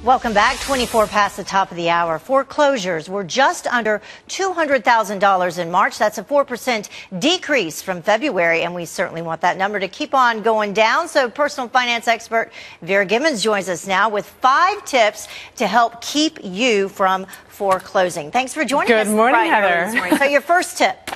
Welcome back. 24 past the top of the hour. Foreclosures were just under $200,000 in March. That's a 4% decrease from February, and we certainly want that number to keep on going down. So personal finance expert Vera Gibbons joins us now with 5 tips to help keep you from foreclosing. Thanks for joining us. Good morning, Heather. This morning. So your first tip.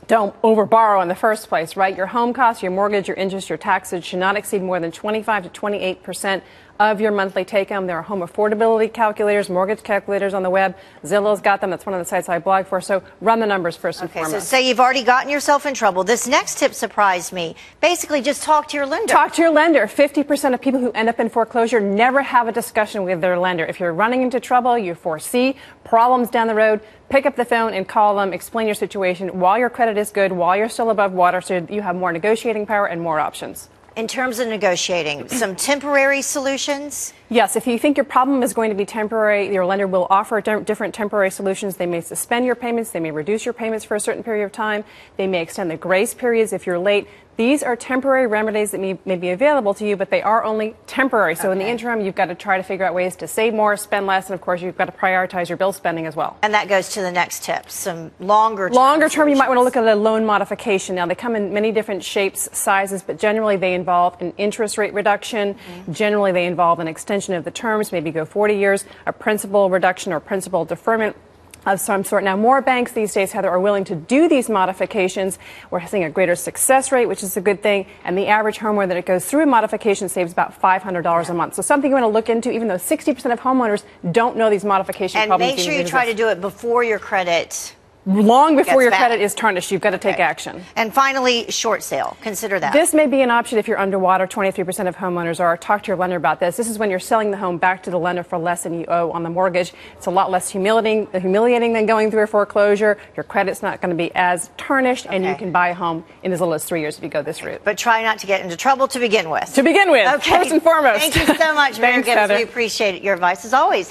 Don't overborrow in the first place, right? Your home costs, your mortgage, your interest, your taxes should not exceed more than 25 to 28% of your monthly take-home. There are home affordability calculators, mortgage calculators on the web. Zillow's got them. That's one of the sites I blog for. So run the numbers first and foremost. So say you've already gotten yourself in trouble. This next tip surprised me. Basically, just talk to your lender. Talk to your lender. 50% of people who end up in foreclosure never have a discussion with their lender. If you're running into trouble, you foresee problems down the road, pick up the phone and call them, explain your situation while your credit is good, while you're still above water, so you have more negotiating power and more options. In terms of negotiating, some temporary solutions? Yes, if you think your problem is going to be temporary, your lender will offer different temporary solutions. They may suspend your payments. They may reduce your payments for a certain period of time. They may extend the grace periods if you're late. These are temporary remedies that may be available to you, but they are only temporary. So in the interim, you've got to try to figure out ways to save more, spend less, and of course, you've got to prioritize your bill spending as well. And that goes to the next tip, some longer term you might want to look at a loan modification. Now, they come in many different shapes, sizes, but generally they involve an interest rate reduction. Generally, they involve an extension of the terms, maybe go 40 years, a principal reduction or principal deferment of some sort. Now, more banks these days, Heather, are willing to do these modifications. We're seeing a greater success rate, which is a good thing. And the average homeowner that goes through a modification saves about $500 a month. So something you want to look into, even though 60% of homeowners don't know these modification problems. And make sure you try to do it before your credit. Long before your credit is tarnished, you've got to take action. And finally, short sale. Consider that. This may be an option if you're underwater. 23% of homeowners are. Talk to your lender about this. This is when you're selling the home back to the lender for less than you owe on the mortgage. It's a lot less humiliating than going through a foreclosure. Your credit's not going to be as tarnished, and you can buy a home in as little as 3 years if you go this route. But try not to get into trouble to begin with. First and foremost. Thank you so much, Vera Gibbons. We appreciate it. Your advice as always.